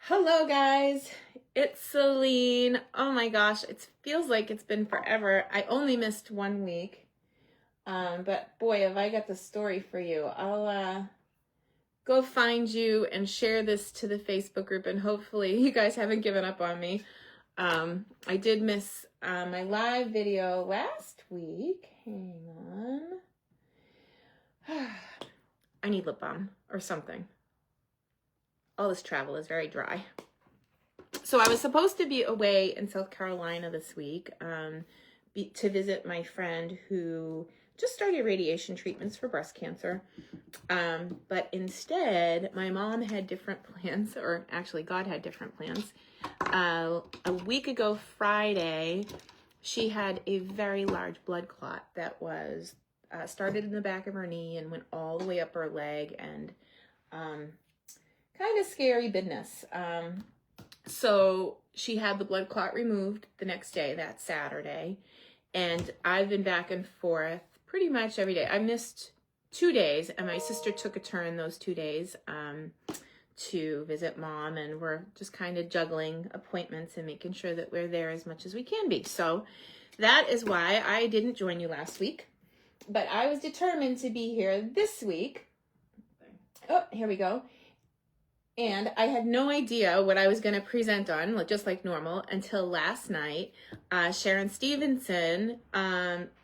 Hello guys, it's Selene. Oh my gosh, it feels like it's been forever. I only missed 1 week, but boy, have I got the story for you. I'll go find you and share this to the Facebook group, and hopefully you guys haven't given up on me. I did miss my live video last week. Hang on. I need lip balm or something. All this travel is very dry. So I was supposed to be away in South Carolina this week to visit my friend who just started radiation treatments for breast cancer. But instead, my mom had different plans, or actually God had different plans. A week ago Friday, she had a very large blood clot that was started in the back of her knee and went all the way up her leg, and kind of scary business. So she had the blood clot removed the next day, that Saturday. And I've been back and forth pretty much every day. I missed 2 days, and my sister took a turn those 2 days to visit mom. And we're just kind of juggling appointments and making sure that we're there as much as we can be. So that is why I didn't join you last week. But I was determined to be here this week. Oh, here we go. And I had no idea what I was going to present on, just like normal, until last night. Sharon Stevenson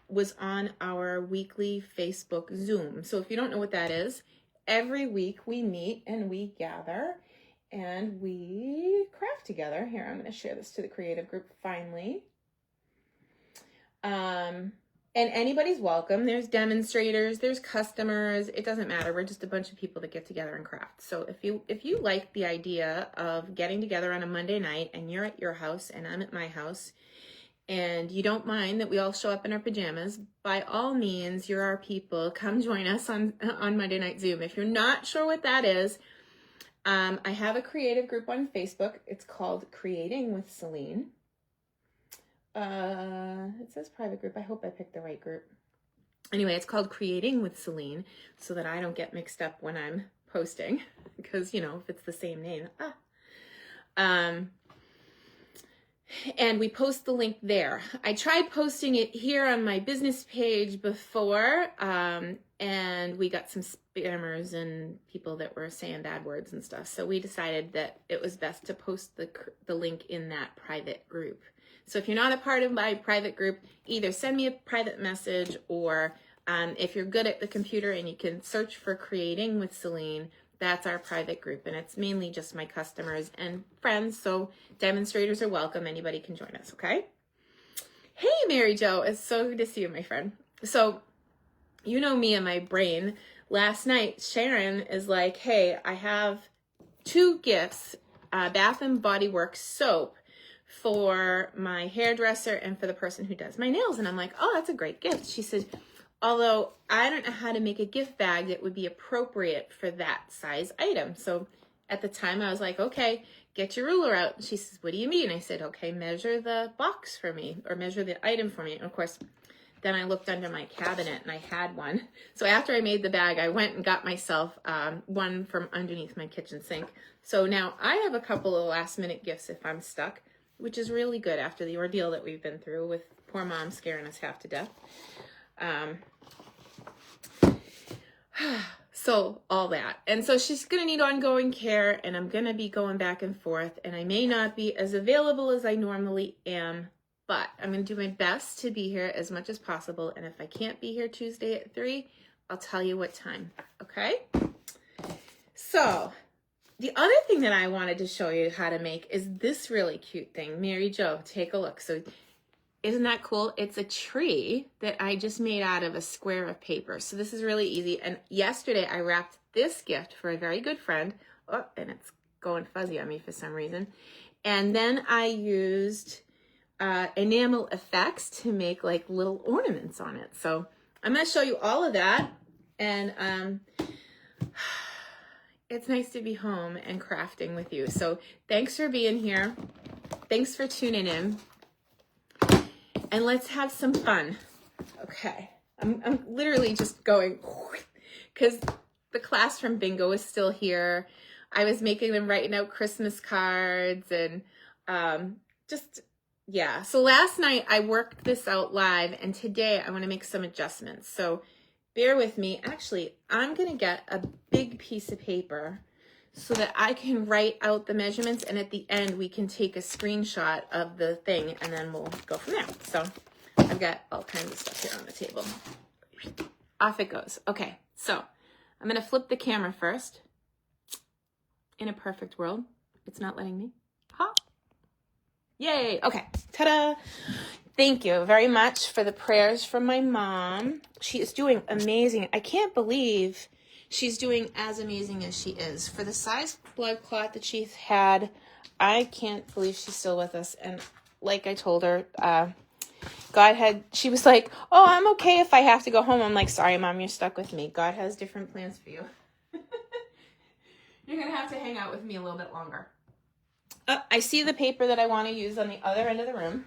was on our weekly Facebook Zoom. So if you don't know what that is, every week we meet and we gather and we craft together. Here, I'm going to share this to the creative group finally. And anybody's welcome. There's demonstrators, there's customers. It doesn't matter. We're just a bunch of people that get together and craft. So if you like the idea of getting together on a Monday night and you're at your house and I'm at my house, and you don't mind that we all show up in our pajamas, by all means, you're our people. Come join us on Monday Night Zoom. If you're not sure what that is, I have a creative group on Facebook. It's called Creating with Selene. It says private group. I hope I picked the right group. Anyway, it's called Creating with Selene, so that I don't get mixed up when I'm posting, because, you know, if it's the same name. And we post the link there. I tried posting it here on my business page before, and we got some spammers and people that were saying bad words and stuff. So we decided that it was best to post the link in that private group. So if you're not a part of my private group, either send me a private message, or if you're good at the computer and you can search for Creating with Selene, that's our private group. And it's mainly just my customers and friends. So demonstrators are welcome. Anybody can join us, okay? Hey, Mary Jo. It's so good to see you, my friend. So you know me and my brain. Last night, Sharon is like, hey, I have 2 gifts, Bath and Body Works soap for my hairdresser and for the person who does my nails. And I'm like, oh, that's a great gift. She said, although I don't know how to make a gift bag that would be appropriate for that size item. So at the time I was like, okay, get your ruler out. And she says, what do you mean? I said, okay, measure the box for me, or measure the item for me. And of course, then I looked under my cabinet and I had one. So after I made the bag, I went and got myself one from underneath my kitchen sink. So now I have a couple of last minute gifts if I'm stuck, which is really good after the ordeal that we've been through with poor mom scaring us half to death. So all that. And so she's going to need ongoing care, and I'm going to be going back and forth, and I may not be as available as I normally am, but I'm going to do my best to be here as much as possible. And if I can't be here Tuesday at 3, I'll tell you what time. Okay? So the other thing that I wanted to show you how to make is this really cute thing. Mary Jo, take a look. So isn't that cool? It's a tree that I just made out of a square of paper. So this is really easy. And yesterday I wrapped this gift for a very good friend. Oh, and it's going fuzzy on me for some reason. And then I used enamel effects to make like little ornaments on it. So I'm going to show you all of that. And it's nice to be home and crafting with you. So thanks for being here. Thanks for tuning in. And let's have some fun. Okay. I'm literally just going because the class from bingo is still here. I was making them, writing out Christmas cards and just, yeah. So last night I worked this out live, and today I want to make some adjustments. So bear with me. Actually, I'm going to get a big piece of paper so that I can write out the measurements, and at the end we can take a screenshot of the thing, and then we'll go from there. So I've got all kinds of stuff here on the table. Off it goes. Okay, so I'm going to flip the camera first. In a perfect world, it's not letting me. Ha! Yay! Okay, ta-da! Thank you very much for the prayers from my mom. She is doing amazing. I can't believe she's doing as amazing as she is. For the size blood clot that she's had, I can't believe she's still with us. And like I told her, she was like, oh, I'm okay if I have to go home. I'm like, sorry, Mom, you're stuck with me. God has different plans for you. You're going to have to hang out with me a little bit longer. I see the paper that I want to use on the other end of the room.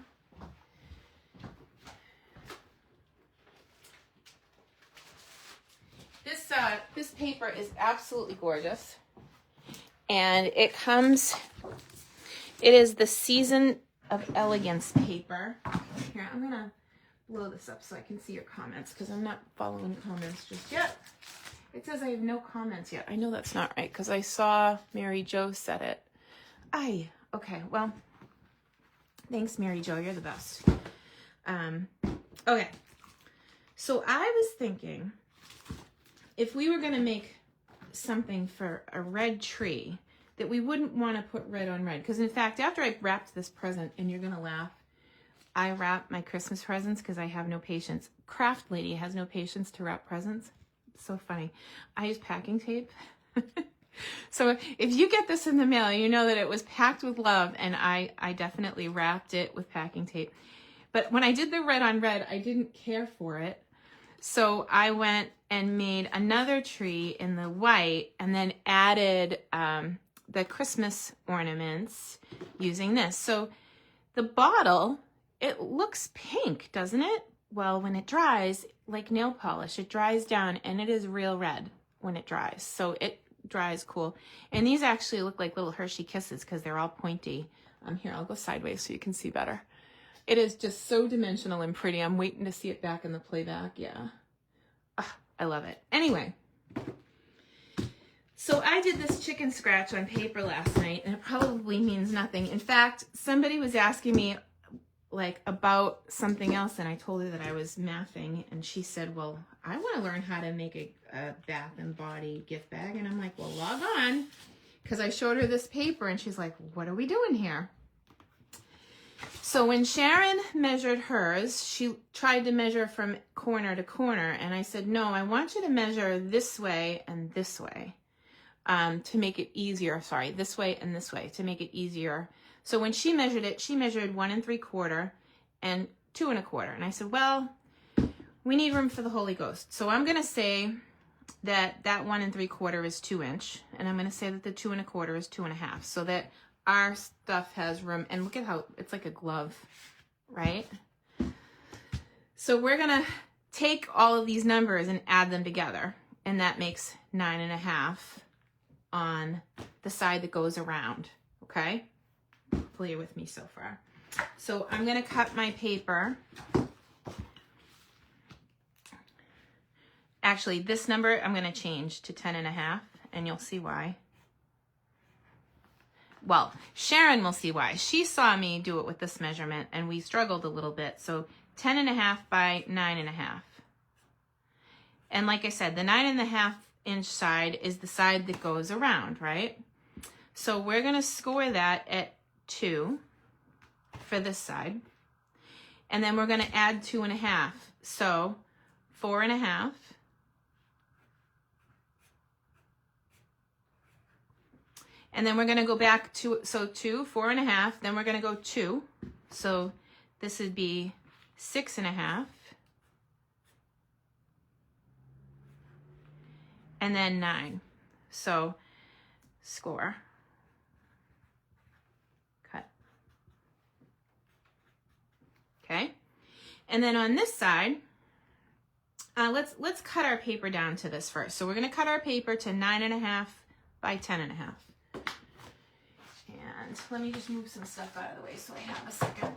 This paper is absolutely gorgeous. And it is the Season of Elegance paper. Here, I'm going to blow this up so I can see your comments, because I'm not following comments just yet. It says I have no comments yet. I know that's not right, because I saw Mary Jo said it. Okay, well, thanks, Mary Jo. You're the best. Okay, so I was thinking, if we were going to make something for a red tree, that we wouldn't want to put red on red. Because in fact, after I wrapped this present, and you're going to laugh, I wrap my Christmas presents because I have no patience. Craft lady has no patience to wrap presents. So funny. I use packing tape. So if you get this in the mail, you know that it was packed with love, and I definitely wrapped it with packing tape. But when I did the red on red, I didn't care for it. So I went and made another tree in the white, and then added the Christmas ornaments using this. So the bottle, it looks pink, doesn't it? Well, when it dries, like nail polish, it dries down, and it is real red when it dries. So it dries cool. And these actually look like little Hershey Kisses because they're all pointy. Here, I'll go sideways so you can see better. It is just so dimensional and pretty. I'm waiting to see it back in the playback. Yeah. I love it. Anyway, so I did this chicken scratch on paper last night, and it probably means nothing. In fact, somebody was asking me like about something else, and I told her that I was mathing, and she said, well, I want to learn how to make a Bath and Body gift bag. And I'm like, well, log on, because I showed her this paper, and she's like, what are we doing here? So when Sharon measured hers, she tried to measure from corner to corner, and I said, no, I want you to measure this way and this way to make it easier. Sorry, this way and this way to make it easier. So when she measured it, she measured 1 3/4 and 2 1/4. And I said, well, we need room for the Holy Ghost. So I'm going to say that 1 3/4 is 2 inch. And I'm going to say that the 2 1/4 is 2 1/2. So that our stuff has room. And look at how it's like a glove, right? So we're going to take all of these numbers and add them together. And that makes 9 1/2 on the side that goes around. Okay? Hopefully you're with me so far. So I'm going to cut my paper. Actually, this number I'm going to change to 10 1/2, and you'll see why. Well, Sharon will see why. She saw me do it with this measurement, and we struggled a little bit. So 10 1/2 by 9 1/2. And like I said, the 9 1/2 inch side is the side that goes around, right? So we're going to score that at 2 for this side. And then we're going to add 2 1/2. So 4 1/2. And then we're going to go back to, so 2, 4 1/2. Then we're going to go 2. So this would be 6 1/2. And then 9. So score. Cut. Okay. And then on this side, let's cut our paper down to this first. So we're going to cut our paper to 9 1/2 by 10 1/2. And let me just move some stuff out of the way so I have a second.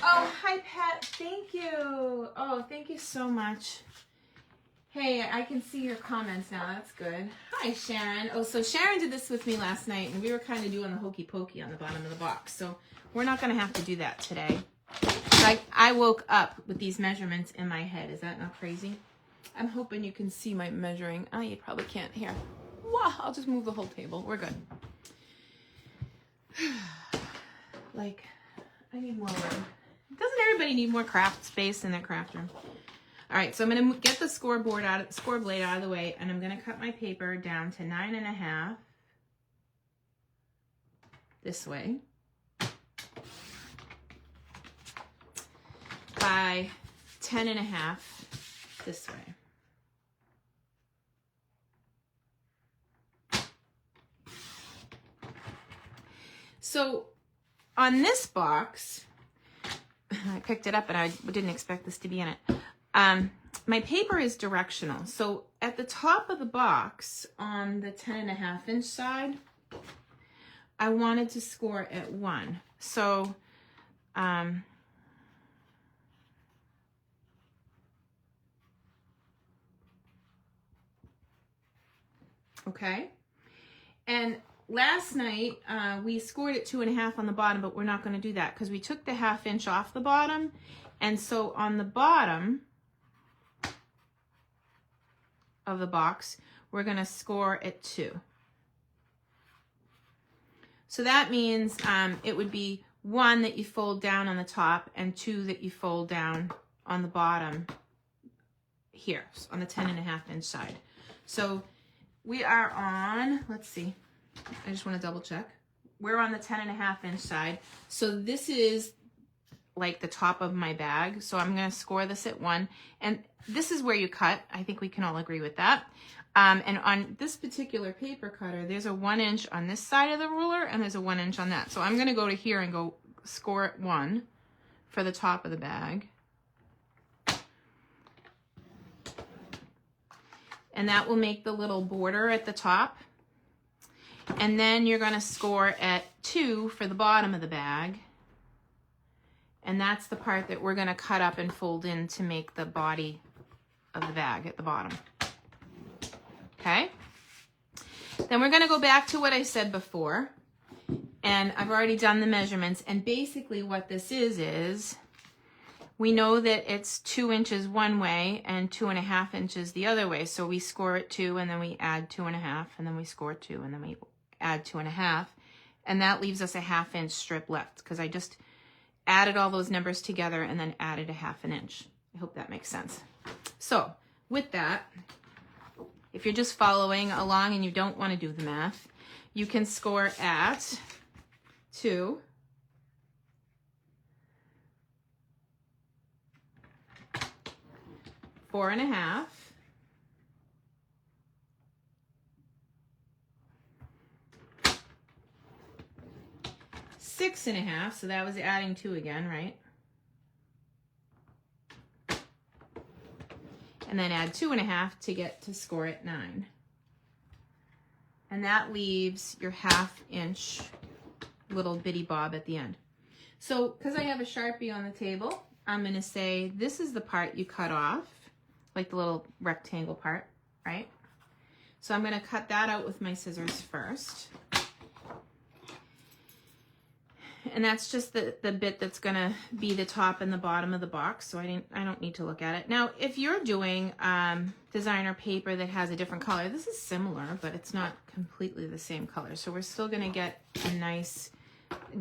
Oh, hi, Pat. Thank you. Oh, thank you so much. Hey, I can see your comments now. That's good. Hi, Sharon. Oh, so Sharon did this with me last night, and we were kind of doing the hokey pokey on the bottom of the box. So we're not going to have to do that today. I woke up with these measurements in my head. Is that not crazy? I'm hoping you can see my measuring. Oh, you probably can't here. Wow, I'll just move the whole table. We're good. Like, I need more room. Doesn't everybody need more craft space in their craft room? All right, so I'm going to get the score blade out of the way, and I'm going to cut my paper down to 9.5 this way by 10.5 this way. So on this box, I picked it up and I didn't expect this to be in it. My paper is directional. So at the top of the box on the 10.5 inch side, I wanted to score at 1. So, okay. And last night, we scored at 2.5 on the bottom, but we're not going to do that because we took the 1/2 inch off the bottom. And so on the bottom of the box, we're going to score at 2. So that means it would be 1 that you fold down on the top and 2 that you fold down on the bottom here on the 10.5 inch side. So we are on, let's see, I just want to double check. We're on the 10.5 inch side. So this is like the top of my bag. So I'm going to score this at 1. And this is where you cut. I think we can all agree with that. And on this particular paper cutter, there's a 1 inch on this side of the ruler and there's a 1 inch on that. So I'm going to go to here and go score at 1 for the top of the bag. And that will make the little border at the top. And then you're going to score at 2 for the bottom of the bag. And that's the part that we're going to cut up and fold in to make the body of the bag at the bottom. Okay? Then we're going to go back to what I said before. And I've already done the measurements. And basically what this is we know that it's 2 inches one way and 2.5 inches the other way. So we score at 2 and then we add 2.5 and then we score 2 and then we add 2.5. And that leaves us a 1/2 inch strip left because I just added all those numbers together and then added a 1/2 inch. I hope that makes sense. So with that, if you're just following along and you don't want to do the math, you can score at 2, 4.5, 6.5, so that was adding 2 again, right? And then add 2.5 to get to score at 9. And that leaves your 1/2 inch little bitty bob at the end. So, because I have a Sharpie on the table, I'm going to say this is the part you cut off, like the little rectangle part, right? So I'm going to cut that out with my scissors first. And that's just the bit that's going to be the top and the bottom of the box, so I don't need to look at it. Now, if you're doing designer paper that has a different color, this is similar, but it's not completely the same color. So we're still going to get a nice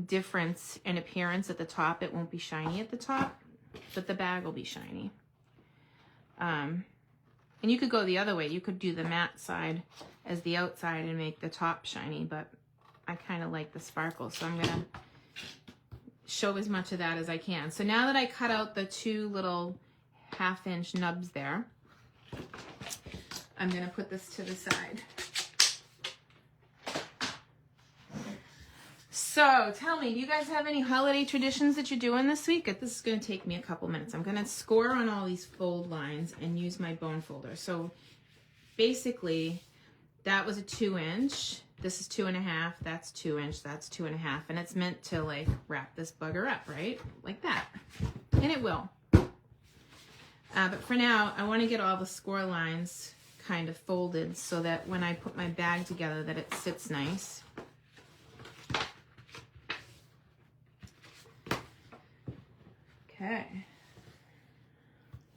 difference in appearance at the top. It won't be shiny at the top, but the bag will be shiny. And you could go the other way. You could do the matte side as the outside and make the top shiny, but I kind of like the sparkle, so I'm going to show as much of that as I can. So now that I cut out the 2 little 1/2 inch nubs there, I'm going to put this to the side. So tell me, do you guys have any holiday traditions that you're doing this week? This is going to take me a couple minutes. I'm going to score on all these fold lines and use my bone folder. So basically, that was a 2 inch. this is 2.5, that's 2 inch, that's 2.5, and it's meant to like wrap this bugger up, right? Like that, and it will. But for now, I want to get all the score lines kind of folded so that when I put my bag together that it sits nice. Okay,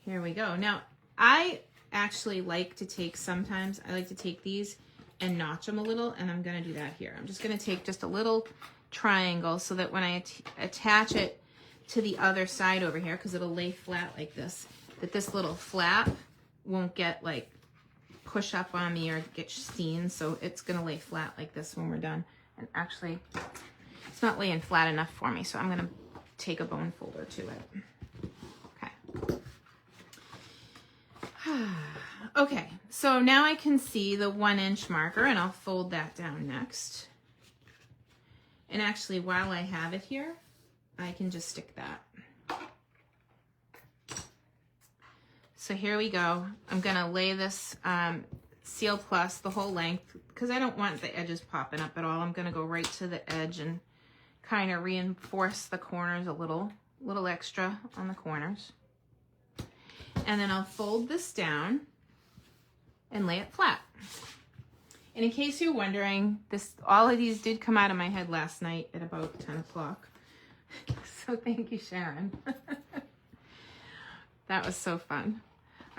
here we go. Now, I actually like to take, sometimes I like to take these and notch them a little, and I'm going to do that here. I'm just going to take just a little triangle so that when I attach it to the other side over here, because it'll lay flat like this, that this little flap won't get like push up on me or get seen. So it's going to lay flat like this when we're done. And actually, it's not laying flat enough for me, so I'm going to take a bone folder to it. Okay. Okay, so now I can see the 1 inch marker, and I'll fold that down next. And actually, while I have it here, I can just stick that. So here we go. I'm gonna lay this Seal Plus the whole length because I don't want the edges popping up at all. I'm gonna go right to the edge and kind of reinforce the corners a little extra on the corners. And then I'll fold this down and lay it flat. And in case you're wondering, all of these did come out of my head last night at about 10 o'clock. So thank you, Sharon. That was so fun.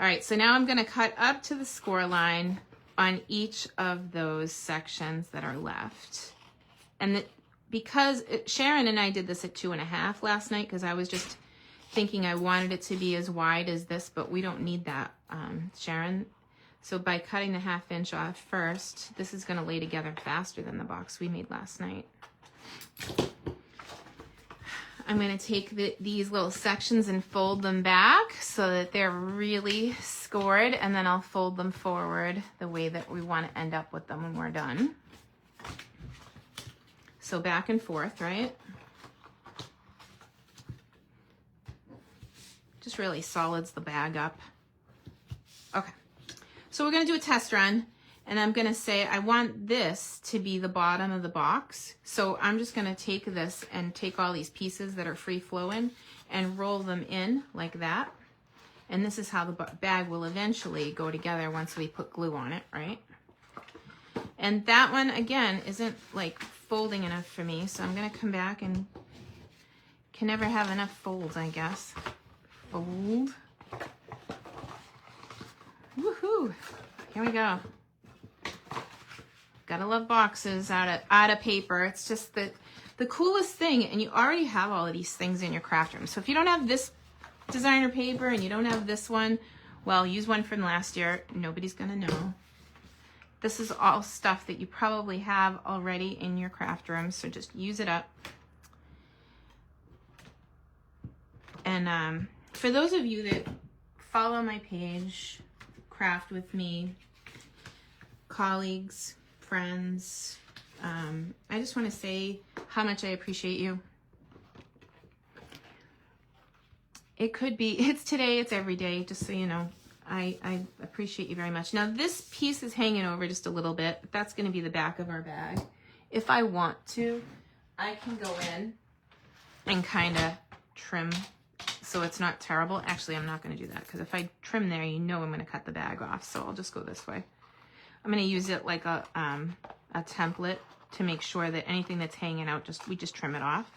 All right, so now I'm gonna cut up to the score line on each of those sections that are left. And because Sharon and I did this at 2.5 last night, because I was just thinking I wanted it to be as wide as this, but we don't need that, Sharon. So by cutting the 1/2 inch off first, this is gonna lay together faster than the box we made last night. I'm gonna take these little sections and fold them back so that they're really scored, and then I'll fold them forward the way that we wanna end up with them when we're done. So back and forth, right? Just really solids the bag up. Okay, so we're gonna do a test run, and I'm gonna say I want this to be the bottom of the box. So I'm just gonna take this and take all these pieces that are free flowing and roll them in like that. And this is how the bag will eventually go together once we put glue on it, right? And that one, again, isn't like folding enough for me, so I'm gonna come back and can never have enough folds, I guess. Fold. Woohoo! Here we go. Gotta love boxes out of paper. It's just the coolest thing, and you already have all of these things in your craft room. So if you don't have this designer paper and you don't have this one, well, use one from last year. Nobody's gonna know. This is all stuff that you probably have already in your craft room, so just use it up. And for those of you that follow my page, craft with me, colleagues, friends, I just want to say how much I appreciate you. It could be, it's today, it's every day, just so you know. I appreciate you very much. Now this piece is hanging over just a little bit. That's going to be the back of our bag. If I want to, I can go in and kind of trim so it's not terrible. Actually, I'm not going to do that because if I trim there, you know I'm going to cut the bag off. So I'll just go this way. I'm going to use it like a template to make sure that anything that's hanging out, we just trim it off.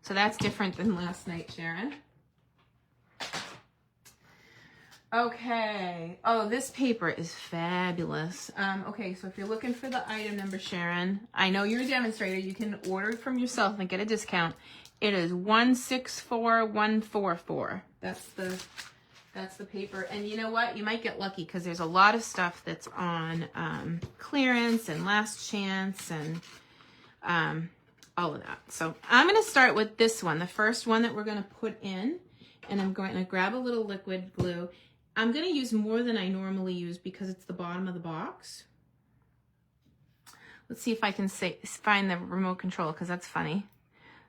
So that's different than last night, Sharon. Okay. Oh, this paper is fabulous. Okay, so if you're looking for the item number, Sharon, I know you're a demonstrator. You can order it from yourself and get a discount. It is 164144. That's the paper. And you know what? You might get lucky because there's a lot of stuff that's on clearance and last chance and all of that. So I'm going to start with this one, the first one that we're going to put in. And I'm going to grab a little liquid glue. I'm going to use more than I normally use because it's the bottom of the box. Let's see if I can find the remote control because that's funny.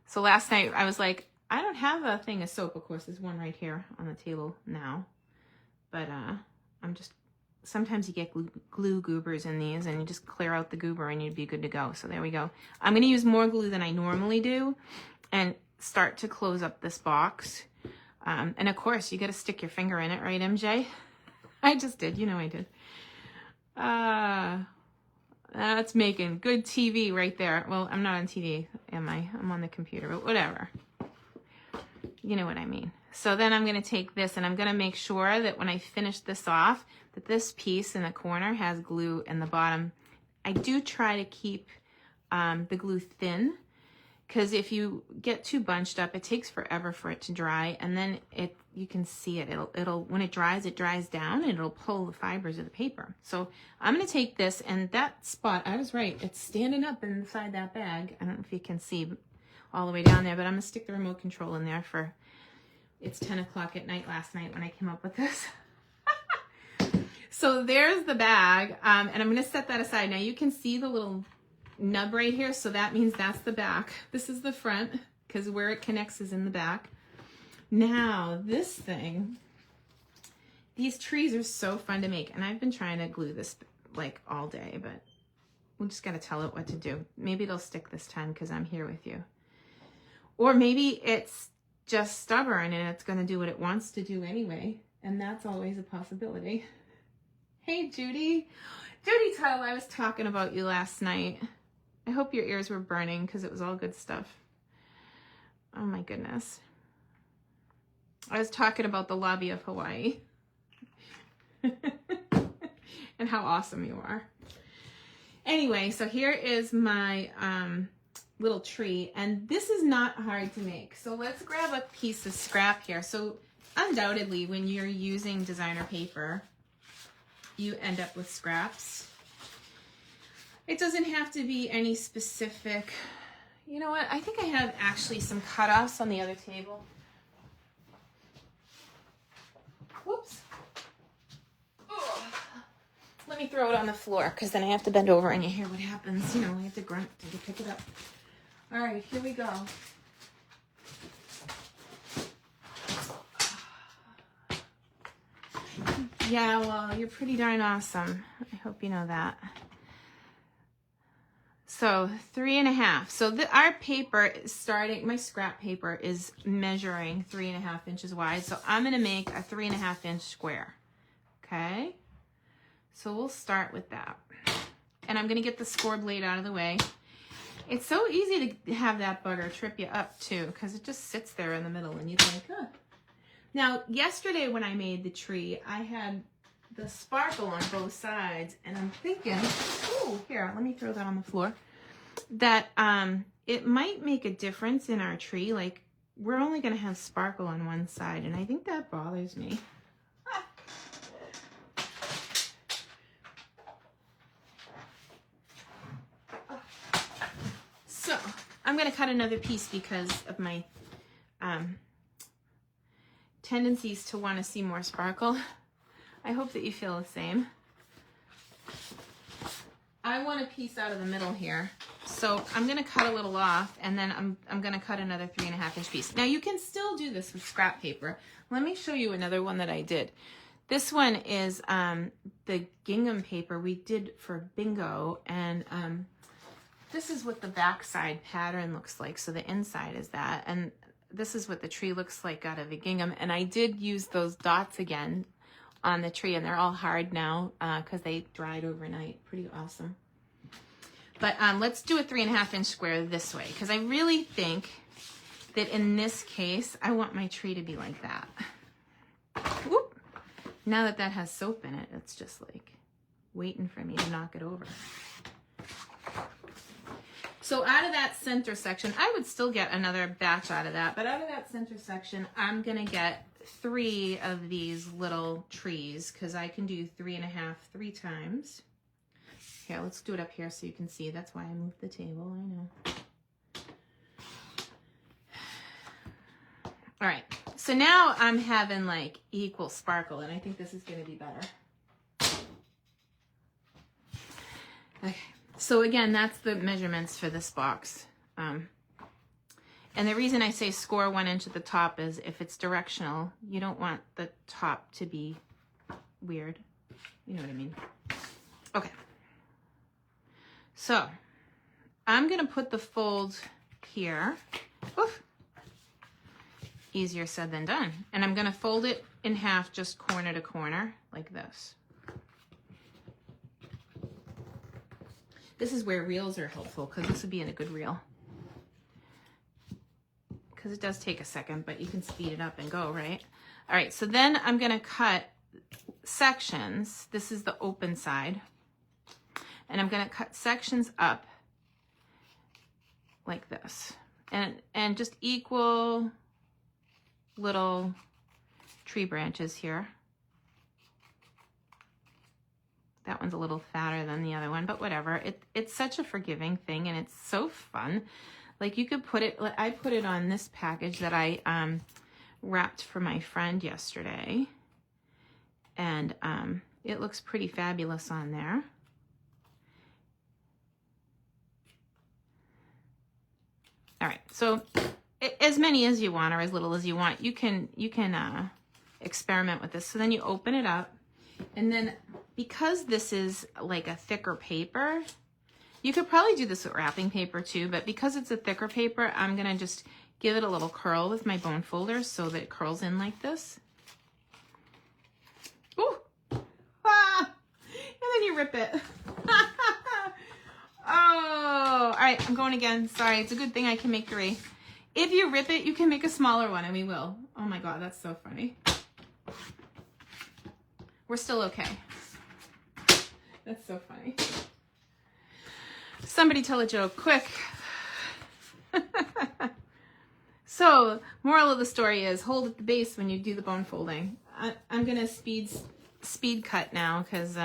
So last night I was like, I don't have a thing of soap. Of course, there's one right here on the table now. But I'm just sometimes you get glue goobers in these, and you just clear out the goober and you'd be good to go. So there we go. I'm going to use more glue than I normally do and start to close up this box. And of course, you got to stick your finger in it, right, MJ? I just did. You know I did. That's making good TV right there. Well, I'm not on TV, am I? I'm on the computer, but whatever. You know what I mean. So then I'm going to take this and I'm going to make sure that when I finish this off, that this piece in the corner has glue in the bottom. I do try to keep the glue thin, because if you get too bunched up, it takes forever for it to dry, and then you can see it. It'll when it dries down, and it'll pull the fibers of the paper. So I'm going to take this, and that spot, I was right, it's standing up inside that bag. I don't know if you can see all the way down there, but I'm going to stick the remote control in there for, it's 10 o'clock at night last night when I came up with this. So there's the bag, and I'm going to set that aside. Now you can see the little nub right here, so that means that's the back. This is the front, because where it connects is in the back. Now this thing, these trees are so fun to make, and I've been trying to glue this like all day, but we just got to tell it what to do. Maybe it'll stick this time because I'm here with you, or maybe it's just stubborn and it's going to do what it wants to do anyway, and that's always a possibility. Hey Judy Tuttle, I was talking about you last night. I hope your ears were burning because it was all good stuff. Oh my goodness. I was talking about the lobby of Hawaii and how awesome you are. Anyway, so here is my little tree, and this is not hard to make. So let's grab a piece of scrap here. So undoubtedly, when you're using designer paper, you end up with scraps. It doesn't have to be any specific. You know what? I think I have actually some cutoffs on the other table. Whoops. Oh. Let me throw it on the floor, because then I have to bend over and you hear what happens. You know, I have to grunt to pick it up. All right, here we go. Yeah, well, you're pretty darn awesome. I hope you know that. So 3.5. So our paper is starting, my scrap paper is measuring 3.5 inches wide. So I'm going to make a 3.5 inch square. Okay. So we'll start with that. And I'm going to get the score blade out of the way. It's so easy to have that bugger trip you up too, because it just sits there in the middle and you think, huh. Now, yesterday when I made the tree, I had the sparkle on both sides, and I'm thinking, oh, here, let me throw that on the floor, that it might make a difference in our tree. Like, we're only going to have sparkle on one side, and I think that bothers me. So, I'm going to cut another piece because of my tendencies to want to see more sparkle. I hope that you feel the same. I want a piece out of the middle here. So I'm going to cut a little off, and then I'm going to cut another 3.5 inch piece. Now you can still do this with scrap paper. Let me show you another one that I did. This one is the gingham paper we did for bingo, and this is what the backside pattern looks like. So the inside is that, and this is what the tree looks like out of the gingham. And I did use those dots again on the tree, and they're all hard now because they dried overnight. Pretty awesome. But let's do a 3.5 inch square this way, because I really think that in this case, I want my tree to be like that. Whoop. Now that that has soap in it, it's just like waiting for me to knock it over. So out of that center section, I would still get another batch out of that, but out of that center section, I'm gonna get 3 of these little trees, because I can do 3.5 3 times. Here, let's do it up here so you can see. That's why I moved the table, I know. All right, so now I'm having like equal sparkle, and I think this is gonna be better. Okay. So again, that's the measurements for this box. And the reason I say score 1 inch at the top is if it's directional, you don't want the top to be weird. You know what I mean? Okay. So I'm going to put the fold here. Oof. Easier said than done. And I'm going to fold it in half, just corner to corner, like this. This is where reels are helpful, because this would be in a good reel. Because it does take a second, but you can speed it up and go, right? All right, so then I'm going to cut sections. This is the open side. And I'm going to cut sections up like this. And just equal little tree branches here. That one's a little fatter than the other one, but whatever. It's such a forgiving thing, and it's so fun. Like, you could put it, I put it on this package that I wrapped for my friend yesterday. And it looks pretty fabulous on there. All right, so as many as you want or as little as you want. You can experiment with this. So then you open it up, and then because this is like a thicker paper, you could probably do this with wrapping paper too, but because it's a thicker paper, I'm gonna just give it a little curl with my bone folder so that it curls in like this. Ooh! Ah! And then you rip it. Oh, all right, I'm going again. Sorry, it's a good thing I can make 3. If you rip it, you can make a smaller one, and we will. Oh my God, that's so funny. We're still okay. That's so funny. Somebody tell a joke, quick. So, moral of the story is hold at the base when you do the bone folding. I'm going to speed cut now because,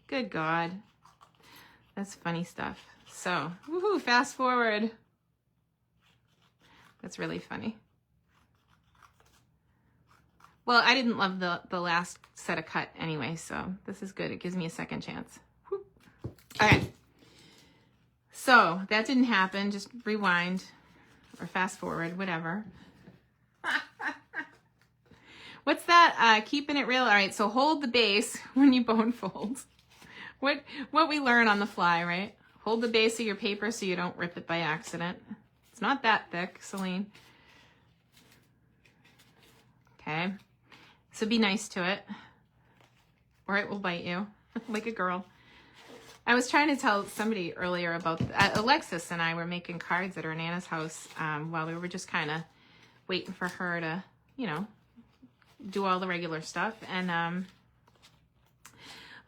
good God. That's funny stuff. So, woohoo, fast forward. That's really funny. Well, I didn't love the last set of cut anyway, so this is good. It gives me a second chance. Woo. Okay. So, that didn't happen. Just rewind or fast forward, whatever. What's that? Keeping it real. All right, so hold the base when you bone fold. What we learn on the fly, right? Hold the base of your paper so you don't rip it by accident. It's not that thick, Selene. Okay. So be nice to it, or it will bite you like a girl. I was trying to tell somebody earlier about Alexis and I were making cards at her Nana's house while we were just kind of waiting for her to, you know, do all the regular stuff. And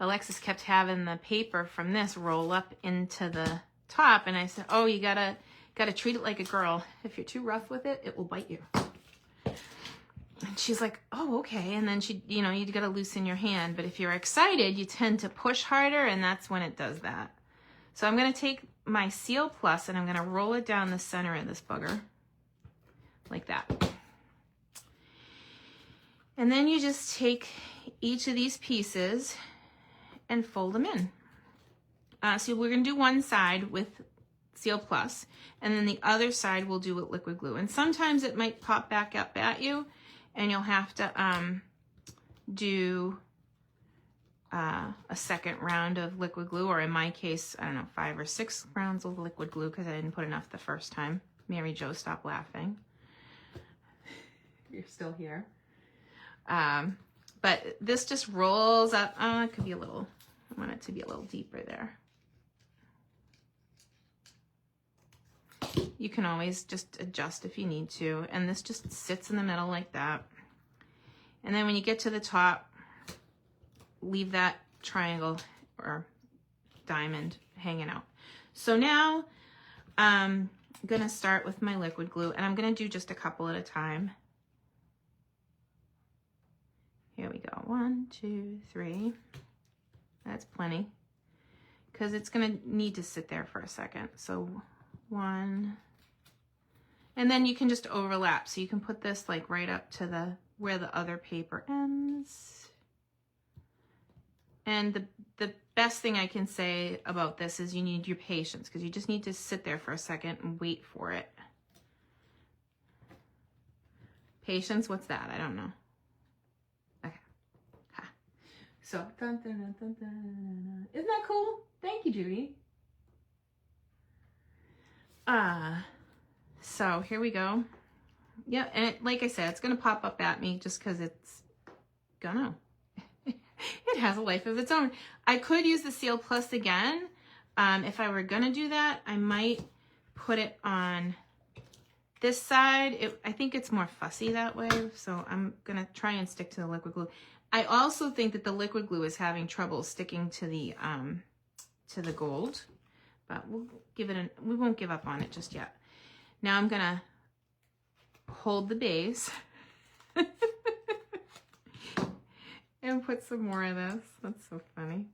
Alexis kept having the paper from this roll up into the top, and I said, "Oh, you gotta treat it like a girl. If you're too rough with it, it will bite you." And she's like, "Oh, okay." And then she, you know, you gotta loosen your hand. But if you're excited, you tend to push harder, and that's when it does that. So I'm gonna take my Seal Plus and I'm gonna roll it down the center of this bugger, like that. And then you just take each of these pieces and fold them in. So we're gonna do one side with Seal Plus, and then the other side we'll do with liquid glue. And sometimes it might pop back up at you, and you'll have to do a second round of liquid glue, or in my case, I don't know, 5 or 6 rounds of liquid glue because I didn't put enough the first time. Mary Jo, stop laughing. You're still here. But this just rolls up. It could be a little, I want it to be a little deeper there. You can always just adjust if you need to. And this just sits in the middle like that. And then when you get to the top, leave that triangle or diamond hanging out. So now I'm going to start with my liquid glue, and I'm going to do just a couple at a time. Here we go. 1, 2, 3. That's plenty, because it's going to need to sit there for a second. So 1, and then you can just overlap. So you can put this like right up to where the other paper ends. And the best thing I can say about this is you need your patience, because you just need to sit there for a second and wait for it. Patience, what's that? I don't know. Okay. So, dun, dun, dun, dun, dun. Isn't that cool? Thank you, Judy. So here we go. Yeah, and like I said, it's gonna pop up at me just because it's gonna. It has a life of its own. I could use the Seal Plus again. If I were gonna do that, I might put it on this side. I think it's more fussy that way, so I'm gonna try and stick to the liquid glue. I also think that the liquid glue is having trouble sticking to the gold, but we won't give up on it just yet. Now I'm gonna hold the base and put some more of this. That's so funny.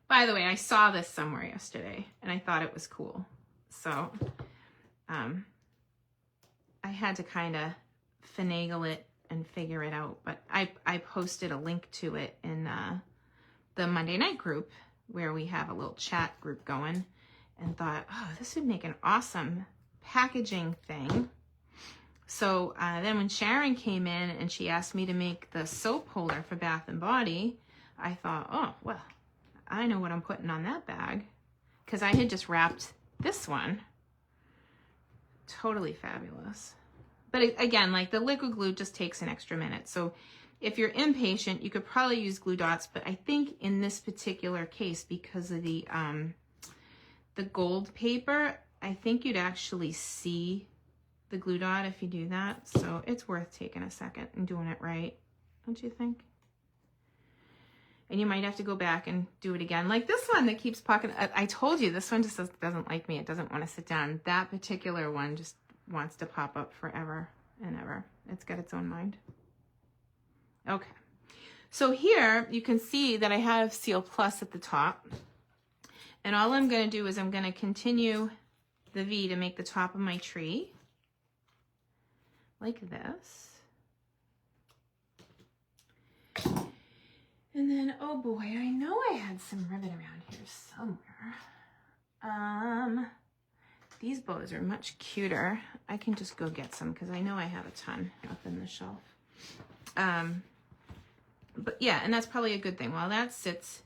By the way, I saw this somewhere yesterday and I thought it was cool. So I had to kind of finagle it and figure it out, but I posted a link to it in the Monday night group where we have a little chat group going, and thought, oh, this would make an awesome packaging thing. So then when Sharon came in and she asked me to make the soap holder for Bath and Body, I thought, oh, well, I know what I'm putting on that bag, because I had just wrapped this one. Totally fabulous. But again, like the liquid glue just takes an extra minute. So if you're impatient, you could probably use glue dots, but I think in this particular case, because of the gold paper, I think you'd actually see the glue dot if you do that. So it's worth taking a second and doing it right, don't you think? And you might have to go back and do it again. Like this one that keeps popping. I told you, this one just doesn't like me. It doesn't want to sit down. That particular one just wants to pop up forever and ever. It's got its own mind. Okay. So here you can see that I have Seal Plus at the top. And all I'm going to do is I'm going to continue the V to make the top of my tree. Like this. And then, oh boy, I know I had some ribbon around here somewhere. These bows are much cuter. I can just go get some because I know I have a ton up in the shelf. But yeah, and that's probably a good thing. While that sits,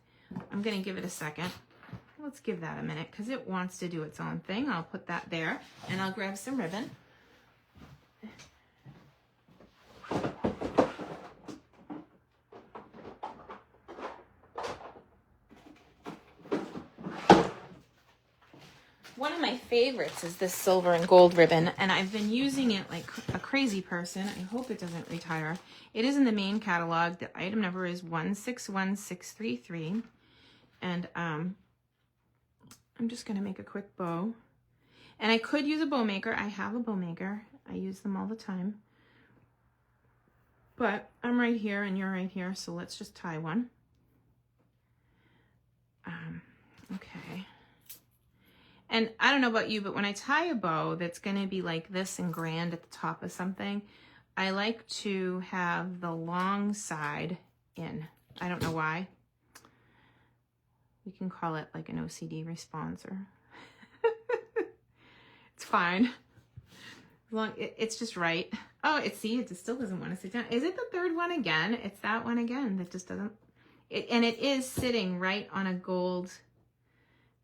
I'm going to give it a second. Let's give that a minute because it wants to do its own thing. I'll put that there and I'll grab some ribbon. One of my favorites is this silver and gold ribbon, and I've been using it like a crazy person. I hope it doesn't retire. It is in the main catalog. The item number is 161633. And I'm just going to make a quick bow. And I could use a bow maker. I have a bow maker. I use them all the time. But I'm right here and you're right here, so let's just tie one. Okay. And I don't know about you, but when I tie a bow that's going to be like this and grand at the top of something, I like to have the long side in. I don't know why. We can call it like an OCD responser. It's fine. As long, it's just right. Oh, see, it just still doesn't want to sit down. Is it the third one again? It's that one again that just doesn't. And it is sitting right on a gold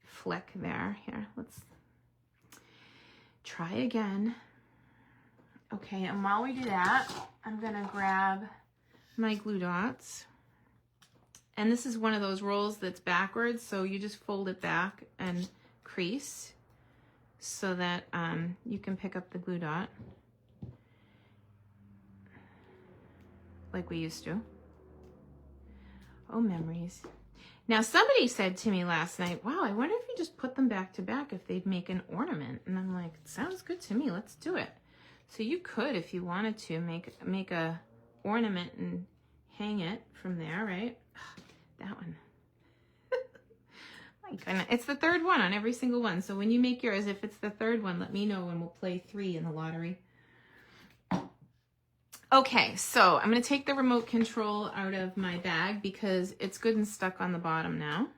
fleck there. Here, let's try again. Okay, and while we do that, I'm gonna grab my glue dots. And this is one of those rolls that's backwards, so you just fold it back and crease so that you can pick up the glue dot like we used to. Oh, memories. Now, somebody said to me last night, wow, I wonder if you just put them back to back, if they'd make an ornament. And I'm like, sounds good to me. Let's do it. So you could, if you wanted to, make a ornament and hang it from there, right? That one. My goodness. It's the third one on every single one. So when you make yours, if it's the third one, let me know and we'll play 3 in the lottery. Okay, so I'm going to take the remote control out of my bag because it's good and stuck on the bottom now.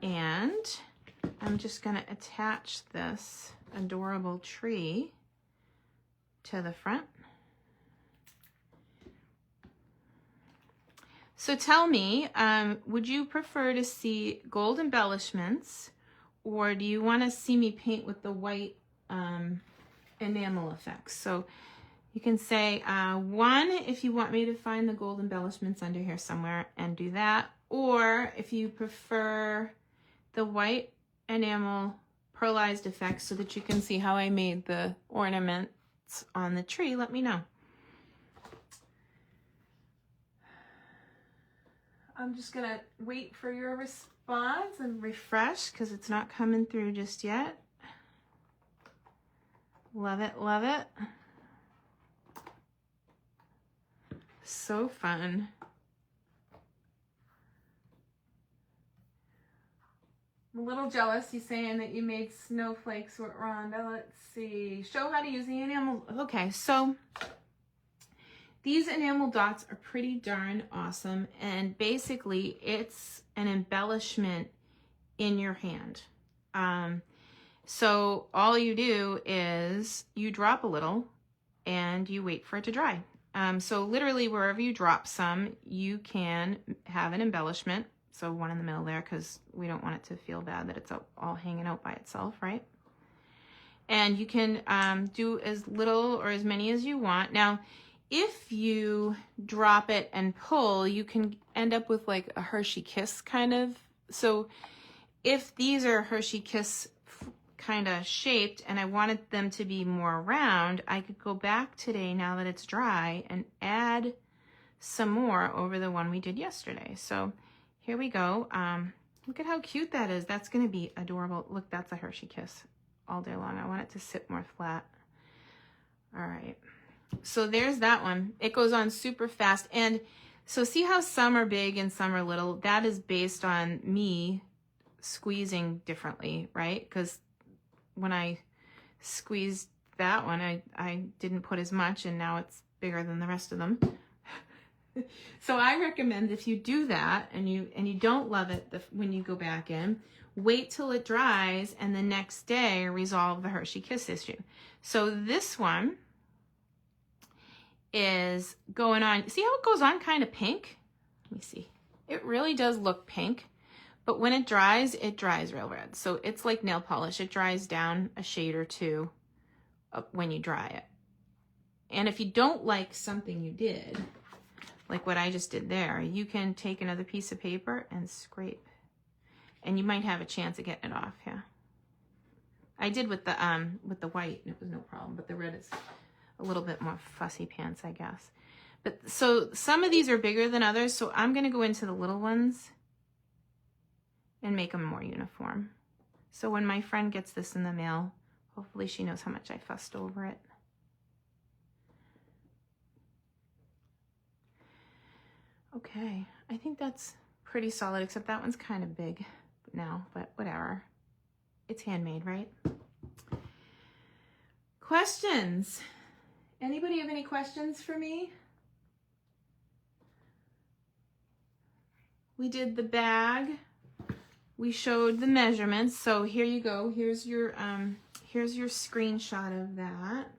And I'm just going to attach this adorable tree to the front. So tell me, would you prefer to see gold embellishments, or do you want to see me paint with the white enamel effects? So you can say 1 if you want me to find the gold embellishments under here somewhere and do that, or if you prefer the white enamel pearlized effects so that you can see how I made the ornaments on the tree, let me know. I'm just gonna wait for your response and refresh because it's not coming through just yet. Love it, love it. So fun. I'm a little jealous. He's saying that you made snowflakes with Rhonda. Let's see. Show how to use the enamel. Okay, so these enamel dots are pretty darn awesome, and basically it's an embellishment in your hand. So all you do is you drop a little and you wait for it to dry. So literally wherever you drop some, you can have an embellishment. So one in the middle there, because we don't want it to feel bad that it's all hanging out by itself, right? And you can do as little or as many as you want. Now, if you drop it and pull, you can end up with like a Hershey Kiss kind of. So if these are Hershey Kiss kind of shaped and I wanted them to be more round, I could go back today now that it's dry and add some more over the one we did yesterday. So here we go. Look at how cute that is. That's going to be adorable. Look, that's a Hershey Kiss all day long. I want it to sit more flat. All right. So there's that one. It goes on super fast. And so see how some are big and some are little? That is based on me squeezing differently, right? Because when I squeezed that one, I didn't put as much, and now it's bigger than the rest of them. So I recommend if you do that and you don't love it when you go back in, wait till it dries and the next day resolve the Hershey Kiss issue. So this one is going on. See how it goes on kind of pink? Let me see. It really does look pink, but when it dries real red. So it's like nail polish. It dries down a shade or two when you dry it. And if you don't like something you did, like what I just did there, you can take another piece of paper and scrape, and you might have a chance of getting it off. Yeah, I did with the white, and it was no problem. But the red is a little bit more fussy pants, I guess. But so some of these are bigger than others, so I'm gonna go into the little ones and make them more uniform. So when my friend gets this in the mail, hopefully she knows how much I fussed over it. Okay, I think that's pretty solid, except that one's kind of big now, but whatever. It's handmade, right? Questions? Anybody have any questions for me? We did the bag. We showed the measurements. So here you go. Here's your screenshot of that.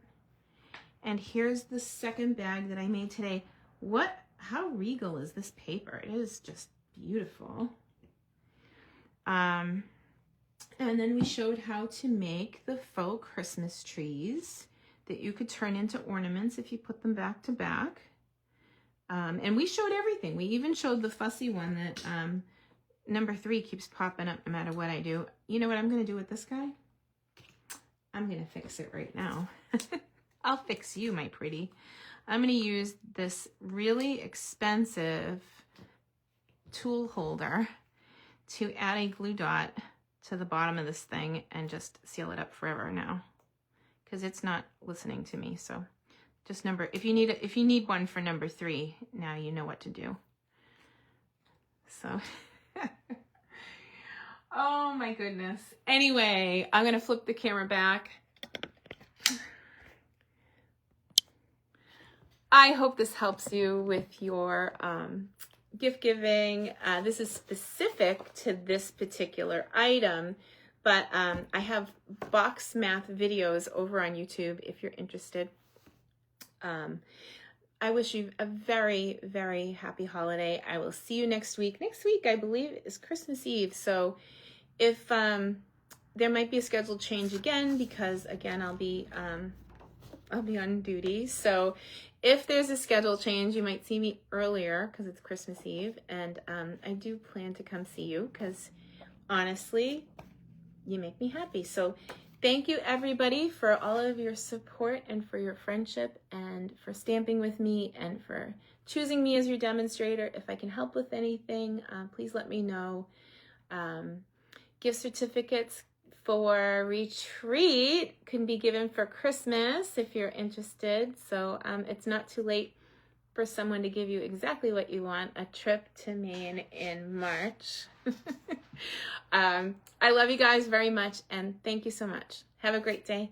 And here's the second bag that I made today. How regal is this paper? It is just beautiful. And then we showed how to make the faux Christmas trees that you could turn into ornaments if you put them back to back. And we showed everything. We even showed the fussy one that number 3 keeps popping up no matter what I do. You know what I'm going to do with this guy? I'm going to fix it right now. I'll fix you, my pretty. I'm going to use this really expensive tool holder to add a glue dot to the bottom of this thing and just seal it up forever now, because it's not listening to me. So just if you need one for number 3, now you know what to do. So oh my goodness. Anyway, I'm going to flip the camera back. I hope this helps you with your gift giving. This is specific to this particular item, but I have box math videos over on YouTube if you're interested. I wish you a very, very happy holiday. I will see you next week. Next week, I believe, is Christmas Eve. So if there might be a scheduled change again, because again, I'll be on duty. So if there's a schedule change, you might see me earlier because it's Christmas Eve. And I do plan to come see you because honestly, you make me happy. So thank you everybody for all of your support and for your friendship and for stamping with me and for choosing me as your demonstrator. If I can help with anything, please let me know. Gift certificates for retreat can be given for Christmas if you're interested. So it's not too late for someone to give you exactly what you want, a trip to Maine in March. I love you guys very much, and thank you so much. Have a great day.